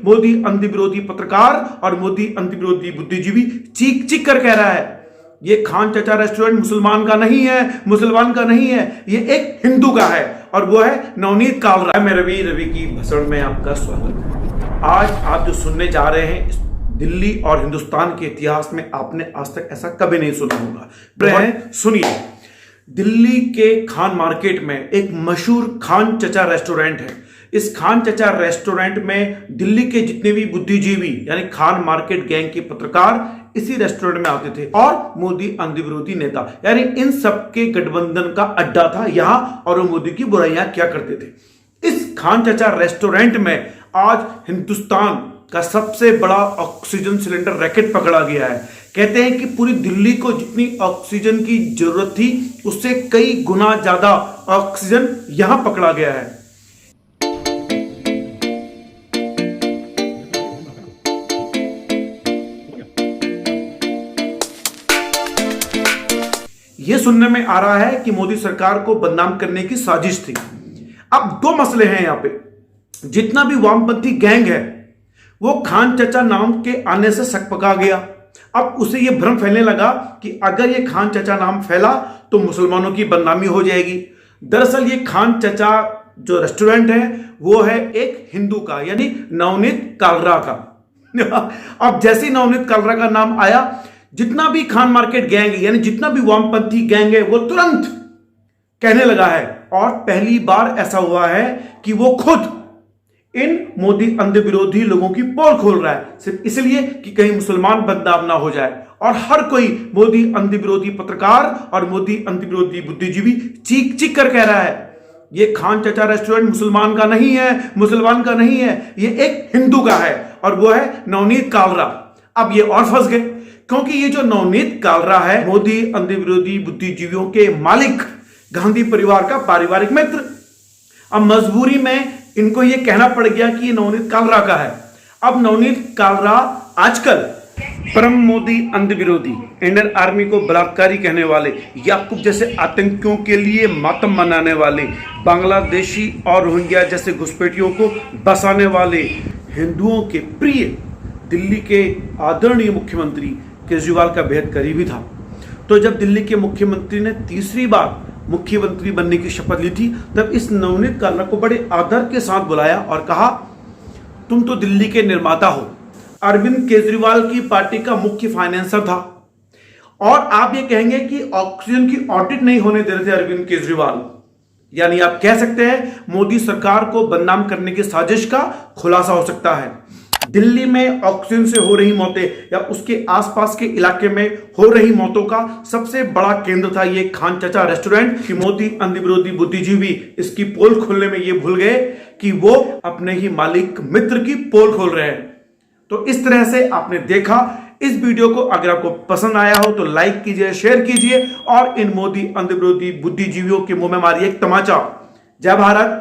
मोदी अंध विरोधी पत्रकार और मोदी अंध विरोधी बुद्धिजीवी चीख चीख कर कह रहा है ये खान चचा रेस्टोरेंट मुसलमान का नहीं है, मुसलमान का नहीं है, ये एक हिंदू का है और वो है नवनीत कालरा। मैं रवि की भसड़ में आपका स्वागत है। आज आप जो सुनने जा रहे हैं दिल्ली और हिंदुस्तान के इतिहास में आपने आज तक ऐसा कभी नहीं सुना होगा। सुनिए, दिल्ली के खान मार्केट में एक मशहूर खान चचा रेस्टोरेंट है। इस खान चचा रेस्टोरेंट में दिल्ली के जितने भी बुद्धिजीवी यानी खान मार्केट गैंग के पत्रकार इसी रेस्टोरेंट में आते थे और मोदी अंध विरोधी नेता यानी इन सबके गठबंधन का अड्डा था यहां और वो मोदी की बुराइयां क्या करते थे। इस खान चचा रेस्टोरेंट में आज हिंदुस्तान का सबसे बड़ा ऑक्सीजन सिलेंडर रैकेट पकड़ा गया है। कहते हैं कि पूरी दिल्ली को जितनी ऑक्सीजन की जरूरत थी उससे कई गुना ज्यादा ऑक्सीजन यहां पकड़ा गया है। यह सुनने में आ रहा है कि मोदी सरकार को बदनाम करने की साजिश थी। अब दो मसले हैं यहां पे। जितना भी वामपंथी गैंग है वो खान चचा नाम के आने से सकपका गया। अब उसे यह भ्रम फैलने लगा कि अगर ये खान चचा नाम फैला तो मुसलमानों की बदनामी हो जाएगी। दरअसल ये खान चचा जो रेस्टोरेंट है वो है एक हिंदू का यानी नवनीत कालरा का। अब जैसे नवनीत कालरा का नाम आया जितना भी खान मार्केट गैंग यानी जितना भी वामपंथी गैंग है वो तुरंत कहने लगा है और पहली बार ऐसा हुआ है कि वो खुद इन मोदी अंध विरोधी लोगों की पोल खोल रहा है सिर्फ इसलिए कि कहीं मुसलमान बदनाम ना हो जाए। और हर कोई मोदी अंध विरोधी पत्रकार और मोदी अंध विरोधी बुद्धिजीवी चीख चीख कर कह रहा है ये खान चचा रेस्टोरेंट मुसलमान का नहीं है, मुसलमान का नहीं है, ये एक हिंदू का है और वो है नवनीत कालरा। अब ये और फंस गए क्योंकि ये जो नवनीत कालरा है मोदी अंध विरोधी बुद्धिजीवियों के मालिक गांधी परिवार का पारिवारिक मित्र। अब मजबूरी में इनको ये कहना पड़ गया कि ये नवनीत कालरा का है। अब नवनीत कालरा आजकल परम मोदी अंध विरोधी, इंडियन आर्मी को बलात्कारी कहने वाले, याकूब जैसे आतंकियों के लिए मातम मनाने वाले, बांग्लादेशी और रोहिंग्या जैसे घुसपैठियों को बसाने वाले, हिंदुओं के प्रिय दिल्ली के आदरणीय मुख्यमंत्री केजरीवाल का बेहद करीबी था। तो जब दिल्ली के मुख्यमंत्री ने तीसरी बार मुख्यमंत्री बनने की शपथ ली थी तब इस नवनीत कालरा को बड़े आदर के साथ बुलाया और कहा तुम तो दिल्ली के निर्माता हो, अरविंद केजरीवाल की पार्टी का मुख्य फाइनेंसर था और आप ये कहेंगे कि ऑक्सीजन की ऑडिट नहीं होने दे रहे थे अरविंद केजरीवाल। यानी आप कह सकते हैं मोदी सरकार को बदनाम करने की साजिश का खुलासा हो सकता है। दिल्ली में ऑक्सीजन से हो रही मौतें या उसके आसपास के इलाके में हो रही मौतों का सबसे बड़ा केंद्र था ये खान चचा रेस्टोरेंट कि मोदी अंध विरोधी बुद्धिजीवी इसकी पोल खोलने में ये भूल गए कि वो अपने ही मालिक मित्र की पोल खोल रहे हैं। तो इस तरह से आपने देखा। इस वीडियो को अगर आपको पसंद आया हो तो लाइक कीजिए, शेयर कीजिए और इन मोदी अंध विरोधी बुद्धिजीवियों के मुंह में मारिए एक तमाचा। जय भारत।